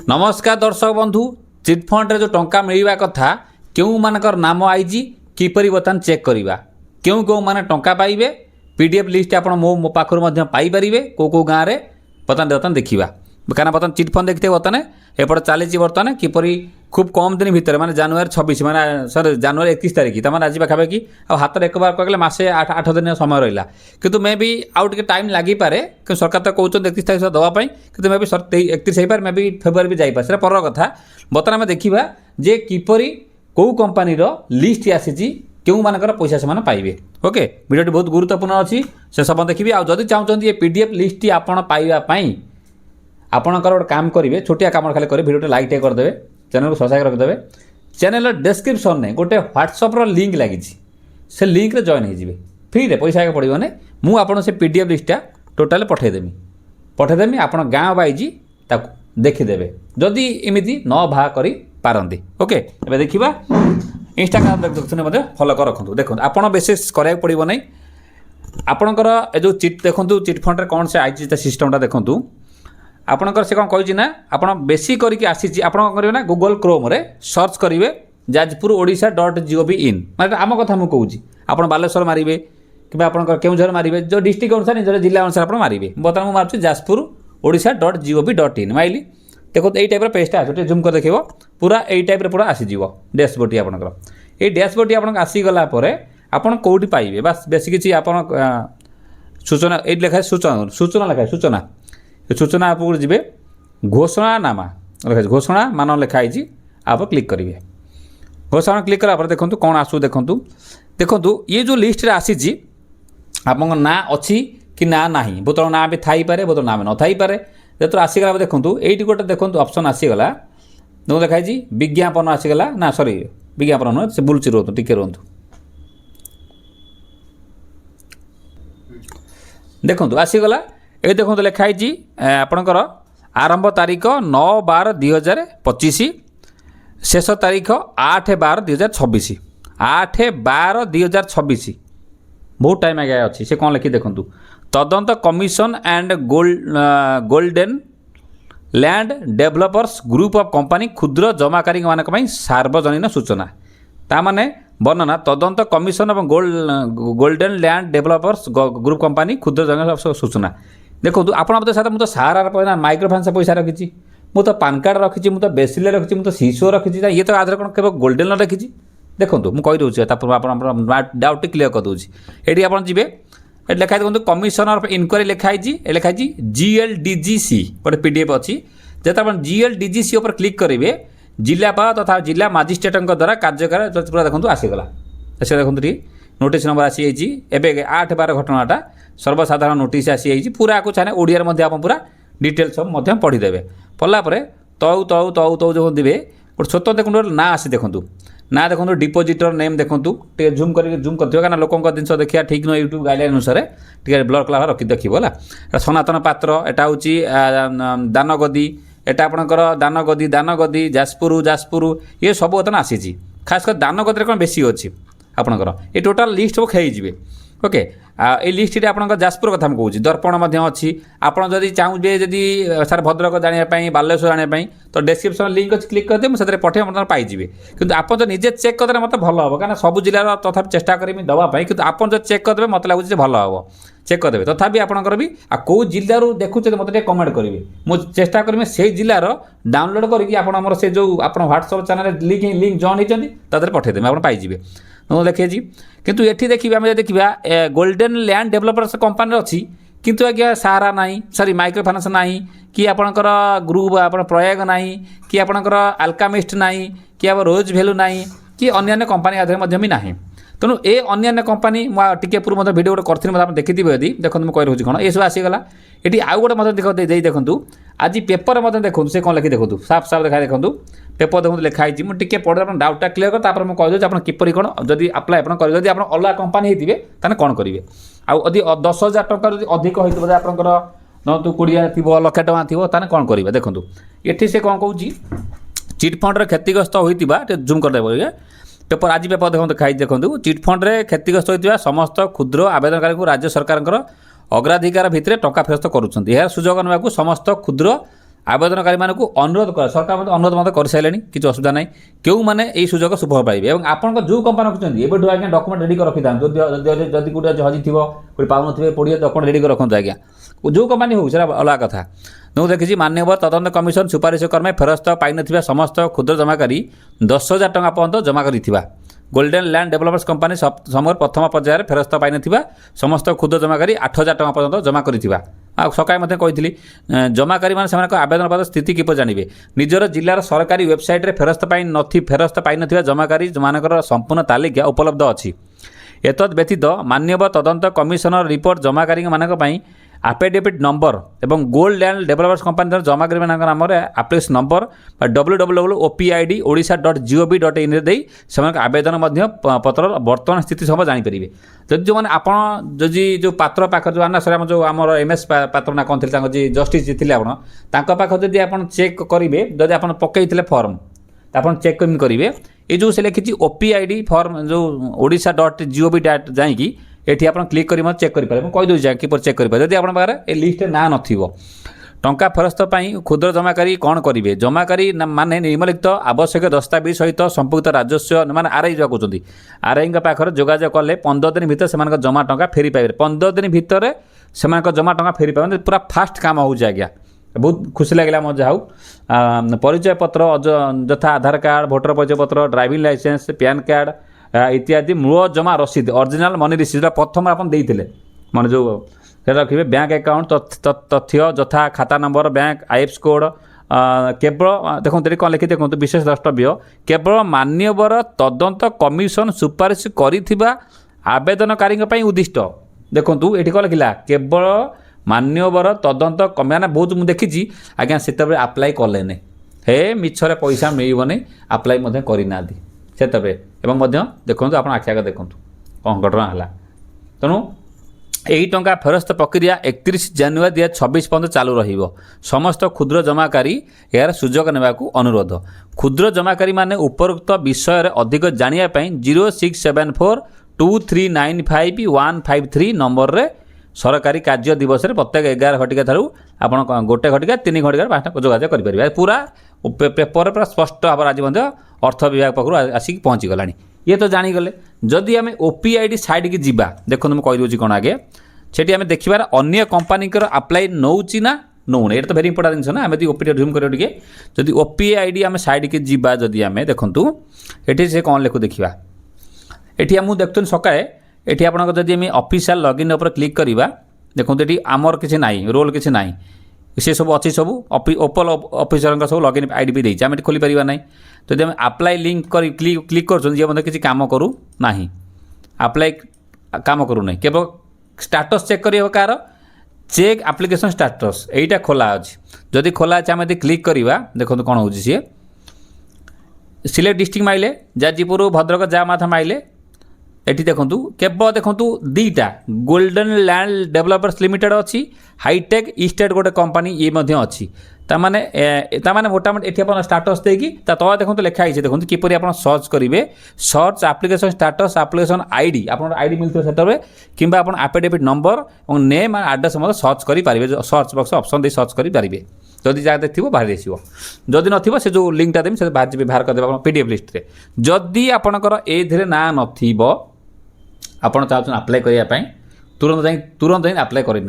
नमस्कार दर्शक बंधु चिटफंड जो टंका मिलवा कथा क्यों मानकर नाम आईजी किपरि बर्तमान चेक करवा क्यों क्यों माने टंका पाइबे पीडीएफ लिस्ट आप मो पाखर पाइपर कौ गाँव में बर्तमान देखा कारण बर्तमान चिटफंड देखते बर्तमान एपटे चली बर्तमान किपरि खूब कम दिन भितर माने जनवरी 26 माने सर जनवरी 31 तारीख तमाम आज पाखापाखि हाथ एक बार कहले मसे 8 दिन समय रहा किंतु मे भी आउ टे टाइम लगिपे कि सरकार तो कहते 31 तारीख दवाई कि मे भी 31 हो मे भी फेब्रुआरी भी जापे से पर कथा बर्तमान आम देखा जे किपरि कौ कंपानीर लिस्ट आसी क्यों मानकर पैसा से पाइबे। ओके वीडियो बहुत गुरुत्वपूर्ण अच्छी से सब देखिए आदि चाहते ये पीडीएफ लिस्ट आपड़ पाइबापी आपणकर गोटे काम करेंगे छोटिया काम खाली करेंगे वीडियो लाइक टे करदे चैनल को सब्सक्राइब रखिदे चैनल डिस्क्रिप्शन में गोटे व्हाट्सएप लिंक लगी से लिंक रे जॉइन हो फ्री रे पैसा पड़ो ना मुझे से पीडीएफ लिस्टा टोटाल पठेदेमी आप गाँव वाइज देखीदे जदि एमती न भा करी पारती। ओके ए देखा इंस्टाग्राम देखते फॉलो कर रखु देखो आप बेस कराया पड़ो ना आपणकर जो चिट देखो चिटफंड कौन से आई सिस्टमटा देखूँ आपणकर से कौन कही ना आप बेसी करके आसी आप ना गूगल क्रोम रे सर्च करेंगे जाजपुर ओडिशा .gov.in मतलब आम कथा मुझे कहूँ आप बालेश्वर मारे कि आपंकर केउझर मारे जो डिस्ट्रिक्ट अनुसार निजर जिला अनुसार आप मारे बर्तमान मुझे मार्च जाजपुर ओडिशा .gov.in माइली देखो यही टाइप पेजटा आस जूम कर देख पूरा यही टाइप पूरा आसीज डैशबोर्ड आपंकर ये डैशबोर्ड आप आसीगला आपड़ कौटी पाइबे बास बेस किसी आप सूचना ये लिखाए सूचना लिखाए सूचना आप जी घोषणानामा लिखाई घोषणा मान लिखाई आप क्लिक करेंगे घोषणा क्लिक करा देखो कौन आसू देखूँ देखो ये जो लिस्ट रे आसी आप ना अच्छी कि ना ना बहुत ना भी थाईपे बहुत ना भी न थाईपे जो आसीगला देखो ये गोटे देखो ऑप्शन आसीगला देखो लिखाई विज्ञापन आसीगला ना सॉरी विज्ञापन नुह से बुलूँ रुहतु टिके रुहतु देखो आसीगला ये देखो लिखाई आपणकर आरंभ तारीख 9/12/2025 शेष तारीख 8/12/2026 8/12/2026 बहुत टाइम आगे अच्छी से कौन लिखी देखूँ तदंत commission and golden land developers group of company क्षुद्र जमाकारी मान सार्वजनीन सूचना ताने वर्णना तदंत कमिशन और golden land developers group company क्षुद्र जमा सूचना देखो आप मुझे सारा माइक्रो फाइनान्स पैसा रखी मुझे तो पान कार्ड रखी मुझे बेसिल रखी मुझे सीसो रखी ये तो आधार कौन केवल गोल्डन रखी देखो मुझे कही दूसरी डाउट क्लीयर कर दूसरी ये आप जी लिखाई देखो कमिशनर ऑफ इनक्वारी लिखाई GLDGC गोटे पीडीएफ अच्छी जब आप GLDGC उपर क्लिक करेंगे जिलापाल तथा जिला मजिस्ट्रेट द्वारा कार्यकाल पूरा देखो आसीगला से देखो नोटिस नंबर आसी एवं 8/12 घटनाटा सर्वसाधारण नोटिस आसी पूरा आपको चाहे ओडिया आप पूरा डिटेल्स सब पढ़ीदेवे पढ़ापर तौ तौ तौ तौ जो देवे गोटे छोट देखो ना आसी देखूँ ना देखो डिपोजिटर नेम देखूँ जूम करते कारण लोकों जिन देखा ठीक नुह यूट्यूब गाइडलाइन अनुसार टे ब्लर कलर रखी देखा सनातन पात्र एटा हूँ दानगदी एटा आपणकर दानगदी जाजपुर ये सब बर्तमान आसी खासकर दानगदी कौन बेसी अच्छी आपणकर ये टोटाल लिस्ट सब खेजी ओके ये लिस्ट आप जाजपुर कथा कहूँ दर्पण अच्छी आपड़ जदि चाहूबे जदि सार भद्रक जानापी बालेश्वर जानापी तो डिस्क्रिप्शन लिंक अच्छी क्लिक करदे मुझे पठे मतलब पाइबे कि आप जो निजे चेक करदे मतलब भल हम क्या सब जिलार तथा चेष्टा करी दवाई कि आप जो चेक करदे मत लगुच भल हम चेक करदे तथापि आपंकर भी कौ जिलूर देखुचे मतलब कमेंट करेंगे मुझे चेष्टा करेंगे से जिलार डाउनलोड करके आप से जो आप व्हाट्सएप चैनल लिंक जॉइन होती पठेदेवे आप पाइबे देखिए किंतु ये देखिए आम देखा गोल्डन लैंड डेवलपर्स कंपानी अच्छी किंतु आज्ञा सारा ना सॉरी माइक्रो फाइनान्स ना कि आपणकर ग्रुप आप प्रयाग ना कि आपणकर अल्कामिस्ट ना कि आप रोज भैल्यू ना कि अन्य कंपानी आधार भी ना तेणु ए अन्य कंपानी टे पूर्व भिडियो गोटे करी आप देखी यदि देखो मुझे कही रोचे कौन ये सब आसीगला ये आउ गोटे देखो देखूँ आज पेपर देखो से कौन लिखी देखो साफ साफ देखा देखो पेपर देखो लिखाई मुझे पढ़े आप डाउटा क्लीयर कर मुझे कहीदे आप किपरि कौन जब आप्लाय करेंगे जब आप अलग कंपानी होते हैं कौन करेंगे आदि 10,000 टଙ୍କା अधिक होता आपंकर धरतु 20,000 थी लक्षे टଙ୍କା थी कौन करेंगे देखो ये से कौन कौन चिटफंड क्षतिग्रस्त होता जूम कर पेपर आज पेपर देखो खाई देखो चिटफंड क्षतिग्रस्त होता समस्त क्षुद्र आवेदनकारी को राज्य सरकार अग्राधिकार भितर टंका फेरस्त करुँच यार सुजोग ना समस्त क्षुद्र आवेदनकारी मानक अनुरोध कर सरकार अनुरोध मत कर सारे किसी असुविधा ना क्यों मैंने यही सुजोग सुफल पाइबे और आप जो कंपनी रखुच्च एवं आज्ञा डॉक्यूमेंट रेडी कर रखी था जदि गोटे हजी थी पाऊन थे पड़े डॉक्यूमेंट रेडी कर रखु आज्ञा जो कंपनी हो अलग कथा ମୁଁ ଦେଖିଛି ମାନ୍ୟବର ତଦନ୍ତ କମିଶନ ସୁପାରିଶ କ୍ରମେ ଫେରସ୍ତ ପାଇନଥିବା ସମସ୍ତ କ୍ଷୁଦ୍ର ଜମାକାରୀ 10,000 ଟଙ୍କା ପର୍ଯ୍ୟନ୍ତ ଜମା କରିଥିବା ଗୋଲ୍ଡେନ୍ ଲ୍ୟାଣ୍ଡ ଡେଭଲପର୍ସ କମ୍ପାନୀ ସମୟରେ ପ୍ରଥମ ପର୍ଯ୍ୟାୟରେ ଫେରସ୍ତ ପାଇନଥିବା ସମସ୍ତ କ୍ଷୁଦ୍ର ଜମାକାରୀ 8,000 ଟଙ୍କା ପର୍ଯ୍ୟନ୍ତ ଜମା କରିଥିବା ଆଉ ସକାଳେ ମଧ୍ୟ କହିଥିଲି ଜମାକାରୀମାନେ ସେମାନଙ୍କ ଆବେଦନପତ୍ର ସ୍ଥିତି କିପରି ଜାଣିବେ ନିଜର ଜିଲ୍ଲାର ସରକାରୀ ୱେବସାଇଟ୍ରେ ଫେରସ୍ତ ପାଇନଥିବା ଜମାକାରୀମାନଙ୍କର ସମ୍ପୂର୍ଣ୍ଣ ତାଲିକା ଉପଲବ୍ଧ ଅଛି ଏତଦ୍ ବ୍ୟତୀତ ମାନ୍ୟବର ତଦନ୍ତ କମିଶନର ରିପୋର୍ଟ ଜମାକାରୀମାନଙ୍କ ପାଇଁ ଆଫିଡେଭିଟ୍ ନମ୍ବର ଏବଂ ଗୋଲ୍ଡ ଲ୍ୟାଣ୍ଡ ଡେଭଲପର୍ସ କମ୍ପାନୀର ଜମାକାରୀମାନଙ୍କ ନାମରେ ଆପ୍ଲିକେସନ୍ ନମ୍ବର ବା www.opid.odisha.gov.in ରେ ଦେଇ ସେମାନଙ୍କ ଆବେଦନ ମଧ୍ୟ ପତ୍ରର ବର୍ତ୍ତମାନ ସ୍ଥିତି ସବୁ ଜାଣିପାରିବେ ଯଦି ଯେଉଁମାନେ ଆପଣ ଯଦି ଯେଉଁ ପାତ୍ର ପାଖରେ ଯେଉଁ ଆନା ଆମ ଯେଉଁ ଆମର MS ପାତ୍ର ନା କ'ଣ ଥିଲେ ତାଙ୍କ ଯିଏ ଜଷ୍ଟିସ୍ ଯିଏ ଥିଲେ ଆପଣ ତାଙ୍କ ପାଖରେ ଯଦି ଆପଣ ଚେକ୍ କରିବେ ଯଦି ଆପଣ ପକାଇଥିଲେ ଫର୍ମ ଆପଣ ଚେକ୍ କେମିତି କରିବେ ଏ ଯେଉଁ ସେ ଲେଖିଛି OPID ଫର୍ମ ଯେଉଁ odisha.gov ଯାଇକି ଏଠି ଆପଣ କ୍ଲିକ୍ କରି ମଧ୍ୟ ଚେକ୍ କରିପାରିବେ ମୁଁ କହିଦେଉଛି କିପରି ଚେକ୍ କରିପାରିବେ ଯଦି ଆପଣଙ୍କ ପାଖରେ ଏ ଲିଷ୍ଟରେ ନାଁ ନଥିବ ଟଙ୍କା ଫେରସ୍ତ ପାଇଁ କ୍ଷୁଦ୍ର ଜମାକାରୀ କ'ଣ କରିବେ ଜମାକାରୀ ମାନେ ନିମ୍ନଲିଖିତ ଆବଶ୍ୟକ ଦସ୍ତାବିଜ ସହିତ ସମ୍ପୃକ୍ତ ରାଜସ୍ୱ ମାନେ ଆର୍ଆଇ ଯାହା କହୁଛନ୍ତି ଆର୍ଆଇଙ୍କ ପାଖରେ ଯୋଗାଯୋଗ କଲେ 15 ଦିନ ଭିତରେ ସେମାନଙ୍କ ଜମା ଟଙ୍କା ଫେରି ପାଇବେ 15 ଦିନ ଭିତରେ ସେମାନଙ୍କ ଜମା ଟଙ୍କା ଫେରି ପାଇବେ ପୁରା ଫାଷ୍ଟ କାମ ହେଉଛି ଆଜ୍ଞା ବହୁତ ଖୁସି ଲାଗିଲା ମୋ ଯାହା ହଉ ପରିଚୟ ପତ୍ର ଯଥା ଆଧାର କାର୍ଡ଼ ଭୋଟର ପରିଚୟ ପତ୍ର ଡ୍ରାଇଭିଂ ଲାଇସେନ୍ସ ପ୍ୟାନ୍ କାର୍ଡ଼ इत्यादि मूल जमा रसीद ओरिजिनल मनी रिसीट प्रथम आप देते मान जो रखिए बैंक अकाउंट तथ्य यथा खाता नंबर बैंक IFS कोड केवल देखो कौन लिखी देखो विशेष द्रष्टव्य केवल मान्यवर तदंत कमिशन सुपारिश करिथिबा आवेदनकारी उद्दिष्ट देखो ये कौन लिखला केवल मान्यवर तदंत मैंने बहुत मुझे देखी आज्ञा से आप्लाय कले हे मिछरे पैसा मिलने आप्लाय करना सेतबे एवं देखो आप आखि आगे देखो कौन घटना है तेणु यही टंका फेरस्त प्रक्रिया 31 जानुआरी 2026 पर्यंत चालू रहिबो समस्त क्षुद्र जमाकारी यार सुजोग नेबाकू अनुरोध क्षुद्र जमाकारी माने उपरोक्त विषय अधिक जानिया पई 067423955153 नंबर रे सरकारी कार्य दिवस रे प्रत्येक 11 घटिका थारू आपण गोटे घटिका 3 घटिका 5टा जोगाजोग करि परिबा पूरा पेपर पूरा स्पष्ट भाव आज अर्थ विभाग पाखु आसिक पहुँची गलानी ये तो जानीगले जदि आम OPID साइड की जीवा देखो मैं कहीदे कौन आगे सेठी आम देखार अन्य कंपानी आप्लाय नौची ना नौने ये तो भेरी इंपोर्टां जिन ना आम OPID जूम कर जदि OPID आम साइड की जीवा जदि आम देखूँ ये से कौन लिखु देखा ये मुझे देखुन सकाଳେ ये आप ऑफिशियल लॉगिन उपर क्लिक करवा देखो ये आमर किसी ना रोल किसी ना सी सब अच्छी सब ओपल ऑफिसर सब लॉगिन आईडी भी देती आम खोली पार ना तो जब आप्लाय लिंक कर क्लिक कर किसी काम करू ना आप्लाय काम करू ना केवल स्टाटस चेक कर कार चेक एप्लिकेशन स्टाटस यहीटा खोला अच्छी जदि खोला अच्छे आम क्लिक करवा देखो कौन हो सी सिलेक्ट डिस्ट्रिक्ट माइले जाजपुर भद्रक जा माथा माइले एटी देखूँ केवल देखूँ दीटा गोल्डन लैंड डेवलपर्स लिमिटेड अच्छी हाईटेक इस्टेट गोटे कंपनी ये अच्छी ताने मोटामोटी ये आप स्टाटस देकी तला देखो लिखाई देखो किपर आप सर्च करेंगे search application status application ID आप आईडी मिलते से कि एफिडेविट नंबर और नेम एंड एड्रेस सर्च करेंगे सर्च बक्स ऑप्शन दे सर्च करेंगे जदि जहाँ थी बाहर आसो जदि न से जो लिंकटा देवी से बाहर करदे PDF लिस्ट रे जदि आपणकर ए ना नथिबो आपण चाहते आप्लाय करने तुरंत जाए आप्लाय कर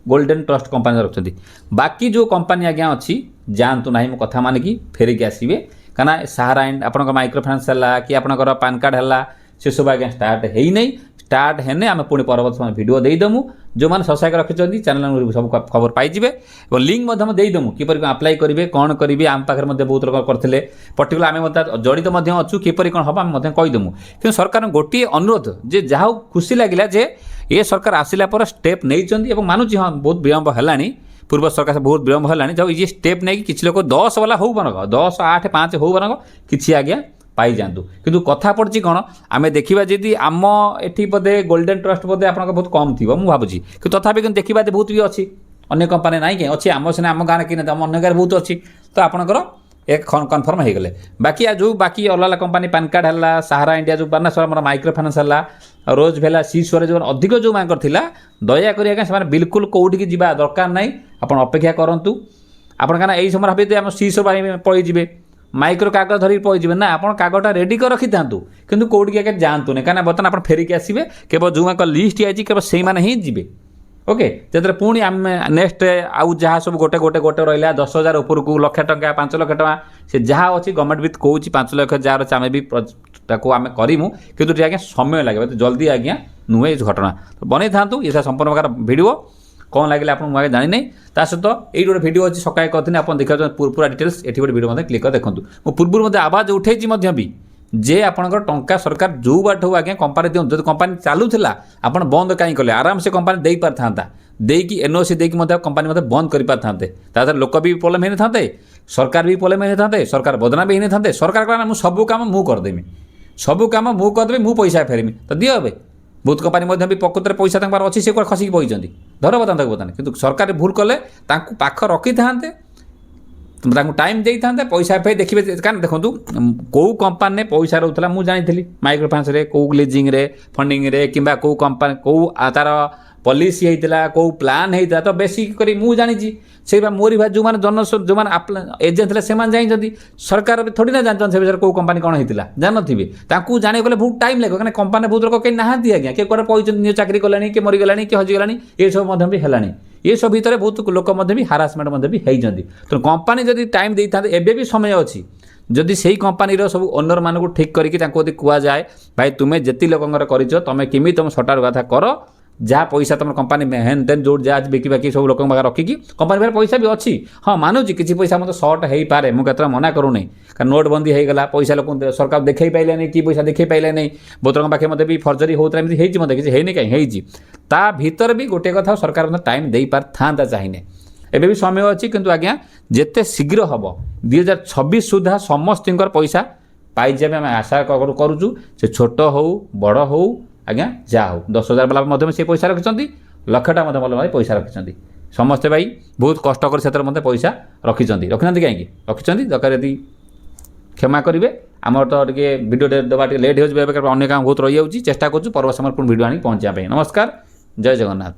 गोल्डन ट्रस्ट कंपनी रखते बाकी जो कंपनी आज्ञा अच्छी जातु ना मो कथा मानिकी फेरिकी आसवे कहीं सहारा आप माइक्रो फाइनान्स है कि आपंकर पान कार्ड है से सब आज्ञा स्टार्ट है नहीं स्टार्ट हेने आम पुणी परवर्त समय भिडियो देदेमु जो मैंने सब्सक्राइब रखिंट चैनल सब खबर पाइबे और लिंक देदेमु किपर आप्लाय करेंगे कौन करेंगे आम पाखे बहुत लोग करते पर्टिकुलर आम जड़ित अच्छु किपर कौन हम आम कहीदेमु कि सरकार गोटे अनुरोध जे जहाँ खुशी लगे जे ये सरकार आसिला पर स्टेप नहीं मानुची हाँ बहुत विलम्ब है पूर्व सरकार से बहुत विलम्ब है जब ये स्टेप नहीं कि लोग 10 वाला हो बरग 10, 8, 5 हो बरग किसी आज्ञा पाई जातु किंतु कथा पड़ी कौन आम देखा जी आम एटी बोधे गोल्डन ट्रस्ट बोधे आप बहुत कम थी मुझे भावुँ कि तथापि देखा बहुत भी अच्छी अन्य कंपनी ना कि अच्छी आम सीना आम गाँव कि आम अन्य गाँव बहुत अच्छी तो आपंकर एक कन्फर्म हो गले बाकी जो बाकी अलग कंपनी पान कार्ड है सहारा इंडिया जो बारना माइक्रो फाइनान्स है रोज भेला सी स्वर जो अधिक जो मांकर दयाकोरी आज्ञा से बिल्कुल कौटी की दरकार ना आप अपेक्षा करूँ ଆପଣ କାରଣ ଏଇ ସମୟରେ ଭାବିଥିବେ ଆମ ସି ସବୁ ପଳେଇଯିବେ, ମାଇକ୍ରୋ କାଗଜ ଧରିକି ପଳେଇଯିବେ ନା, ଆପଣ କାଗଜଟା ରେଡ଼ି କରି ରଖିଥାନ୍ତୁ, କିନ୍ତୁ କେଉଁଠିକି ଆଗେ ଯାଆନ୍ତୁନି, କାରଣ ବର୍ତ୍ତମାନ ଆପଣ ଫେରିକି ଆସିବେ, କେବଳ ଯେଉଁମାନଙ୍କ ଲିଷ୍ଟ ଆଇଛି କେବଳ ସେଇମାନେ ହିଁ ଯିବେ। ଓକେ, ଯେତେବେଳେ ପୁଣି ଆମେ ନେକ୍ସଟ ଆଉ ଯାହା ସବୁ ଗୋଟେ ରହିଲା 10,000 ଉପରକୁ, ଲକ୍ଷ ଟଙ୍କା, 5 ଲକ୍ଷ ଟଙ୍କା, ସେ ଯାହା ଅଛି ଗଭର୍ଣ୍ଣମେଣ୍ଟ ବି କହୁଛି 5 ଲକ୍ଷ ଯାହାର ଅଛି ଆମେ ବି ତାକୁ ଆମେ କରିମୁ, କିନ୍ତୁ ଟିକେ ଆଜ୍ଞା ସମୟ ଲାଗିବ, ଜଲ୍ଦି ଆଜ୍ଞା ନୁହେଁ ଏ ଘଟଣା। ତ ବନେଇଥାନ୍ତୁ, ଏଇଟା ସମ୍ପୂର୍ଣ୍ଣ ପ୍ରକାର ଭିଡ଼ିଓ କ'ଣ ଲାଗିଲା ଆପଣଙ୍କୁ ମୁଁ ଆଗେ ଜାଣିନାହିଁ। ତା ସହିତ ଏଇଠି ଗୋଟେ ଭିଡ଼ିଓ ଅଛି ସକାଳେ କରିଥିଲି, ଆପଣ ଦେଖିବାକୁ ପୁରା ଡିଟେଲ୍ସ ଏଠି ଗୋଟେ ଭିଡ଼ିଓ ମଧ୍ୟ କ୍ଲିକ୍ କରି ଦେଖନ୍ତୁ। ମୁଁ ପୂର୍ବରୁ ମଧ୍ୟ ଆବାଜ ଉଠେଇଛି ମଧ୍ୟ ବି ଯେ ଆପଣଙ୍କର ଟଙ୍କା ସରକାର ଯେଉଁ ବାଟ ହଉ ଆଜ୍ଞା କମ୍ପାନୀ ଦିଅନ୍ତୁ, ଯଦି କମ୍ପାନୀ ଚାଲୁଥିଲା ଆପଣ ବନ୍ଦ କାହିଁ କଲେ, ଆରାମସେ କମ୍ପାନୀ ଦେଇପାରିଥାନ୍ତା, ଦେଇକି ଏନ୍ଓସି ଦେଇକି ମଧ୍ୟ କମ୍ପାନୀ ମଧ୍ୟ ବନ୍ଦ କରିପାରିଥାନ୍ତେ, ତା ଦେହରେ ଲୋକ ବି ପ୍ରୋବ୍ଲେମ୍ ହେଇନଥାନ୍ତେ, ସରକାର ବି ପ୍ରୋବ୍ଲେମ୍ ହେଇନଥାନ୍ତେ, ସରକାର ବଦନାମ ବି ହେଇନଥାନ୍ତେ। ସରକାର କହିଲା ମୁଁ ସବୁ କାମ ମୁଁ କରିଦେବି, ସବୁ କାମ ମୁଁ କରିଦେବି, ମୁଁ ପଇସା ଫେରିମି, ତ ଦିଅ ଏବେ। ବହୁତ କମ୍ପାନୀ ମଧ୍ୟ ବି ପ୍ରକୃତରେ ପଇସା ତାଙ୍କ ପାଖରେ ଅଛି, ସେ କୁଆଡ଼େ ଖସିକି ବଇଛନ୍ତି, ଧର ବର୍ତ୍ତମାନ ତାକୁ ବର୍ତ୍ତମାନ, କିନ୍ତୁ ସରକାର ଭୁଲ କଲେ, ତାଙ୍କୁ ପାଖ ରଖିଥାନ୍ତେ, ତାଙ୍କୁ ଟାଇମ୍ ଦେଇଥାନ୍ତେ, ପଇସା ଫେରି ଦେଖିବେ। କାରଣ ଦେଖନ୍ତୁ କେଉଁ କମ୍ପାନୀରେ ପଇସା ରହୁଥିଲା ମୁଁ ଜାଣିଥିଲି, ମାଇକ୍ରୋ ଫାଇନାନ୍ସରେ, କେଉଁ ଲିଜିଂରେ, ଫଣ୍ଡିଂରେ, କିମ୍ବା କେଉଁ କମ୍ପାନୀ କେଉଁ ତାର ପଲିସି ହେଇଥିଲା, କେଉଁ ପ୍ଲାନ୍ ହେଇଥିଲା, ତ ବେଶୀ କରି ମୁଁ ଜାଣିଛି। ସେଇଟା ମୋରି ଭାଇ ଯେଉଁମାନେ ଯେଉଁମାନେ ଏଜେଣ୍ଟ ଥିଲେ ସେମାନେ ଜାଣିଛନ୍ତି, ସରକାର ବି ଥୋଡ଼ି ନା ଜାଣିଛନ୍ତି ସେ ବିଷୟରେ କେଉଁ କମ୍ପାନୀ କ'ଣ ହେଇଥିଲା, ଜାଣିନଥିବେ। ତାଙ୍କୁ ଜାଣିବାକୁ ଗଲେ ବହୁତ ଟାଇମ୍ ଲାଗିବ, କାରଣ କମ୍ପାନୀ ବହୁତ ଲୋକ କେହି ନାହାନ୍ତି ଆଜ୍ଞା, କିଏ କୁଆଡ଼େ ପଳେଇଛନ୍ତି, ନିଜ ଚାକିରି କଲେଣି, କିଏ ମରିଗଲାଣି, କିଏ ହଜିଗଲାଣି, ଏସବୁ ମଧ୍ୟ ବି ହେଲାଣି। ଏସବୁ ଭିତରେ ବହୁତ ଲୋକ ମଧ୍ୟ ବି ହାରାସମେଣ୍ଟ ମଧ୍ୟ ବି ହେଇଛନ୍ତି। ତେଣୁ କମ୍ପାନୀ ଯଦି ଟାଇମ୍ ଦେଇଥାନ୍ତେ, ଏବେ ବି ସମୟ ଅଛି, ଯଦି ସେଇ କମ୍ପାନୀର ସବୁ ଓନରମାନଙ୍କୁ ଠିକ୍ କରିକି ତାଙ୍କୁ ଯଦି କୁହାଯାଏ ଭାଇ ତୁମେ ଯେତିକି ଲୋକଙ୍କର କରିଛ, ତୁମେ କେମିତି ତୁମ ସଟାର କଥା କର, ଯାହା ପଇସା ତୁମ କମ୍ପାନୀ ହେନ୍ ଦେନ୍ ଯେଉଁ ଯାହା ବିକି ବାକି ସବୁ ଲୋକଙ୍କ ପାଖରେ ରଖିକି, କମ୍ପାନୀ ପାଖରେ ପଇସା ବି ଅଛି, ହଁ ମାନୁଛି କିଛି ପଇସା ମଧ୍ୟ ସର୍ଟ ହେଇପାରେ, ମୁଁ କେତେବେଳେ ମନା କରୁନି, କାରଣ ନୋଟବନ୍ଦୀ ହେଇଗଲା, ପଇସା ଲୋକଙ୍କୁ ସରକାର ଦେଖାଇ ପାଇଲେନି, କି ପଇସା ଦେଖାଇ ପାଇଲେନି, ବହୁତ ଲୋକଙ୍କ ପାଖେ ମଧ୍ୟ ବି ଫର୍ଜରୀ ହେଉଥିଲା, ଏମିତି ହେଇଛି, ମଧ୍ୟ କିଛି ହେଇନି କାହିଁ ହେଇଛି। ତା ଭିତରେ ବି ଗୋଟିଏ କଥା ସରକାର ମଧ୍ୟ ଟାଇମ୍ ଦେଇପାରିଥାନ୍ତା ଚାହିଁଲେ, ଏବେ ବି ସମୟ ଅଛି, କିନ୍ତୁ ଆଜ୍ଞା ଯେତେ ଶୀଘ୍ର ହେବ 2026 ସୁଦ୍ଧା ସମସ୍ତଙ୍କର ପଇସା ପାଇଯିବେ ଆମେ ଆଶା କରୁଛୁ, ସେ ଛୋଟ ହେଉ ବଡ଼ ହେଉ ଆଜ୍ଞା ଯାହା ହେଉ। 10,000 ବାଲା ମଧ୍ୟ ସେ ପଇସା ରଖିଛନ୍ତି, ଲକ୍ଷଟା ମଧ୍ୟ ଭଲ ପଇସା ରଖିଛନ୍ତି, ସମସ୍ତେ ଭାଇ ବହୁତ କଷ୍ଟ କରି ସେଥିରେ ମଧ୍ୟ ପଇସା ରଖିନାହାନ୍ତି କାହିଁକି ରଖିଛନ୍ତି, ଦରକାର ଯଦି କ୍ଷମା କରିବେ। ଆମର ତ ଟିକେ ଭିଡ଼ିଓ ଦେବା ଟିକେ ଲେଟ୍ ହେଉଛି, ଏବେ ଅନ୍ୟ କାମ ବହୁତ ରହିଯାଉଛି, ଚେଷ୍ଟା କରୁଛୁ ପରବର୍ତ୍ତୀ ସମୟରେ ପୁଣି ଭିଡ଼ିଓ ଆଣିକି ପହଞ୍ଚିବା ପାଇଁ। ନମସ୍କାର, ଜୟ ଜଗନ୍ନାଥ।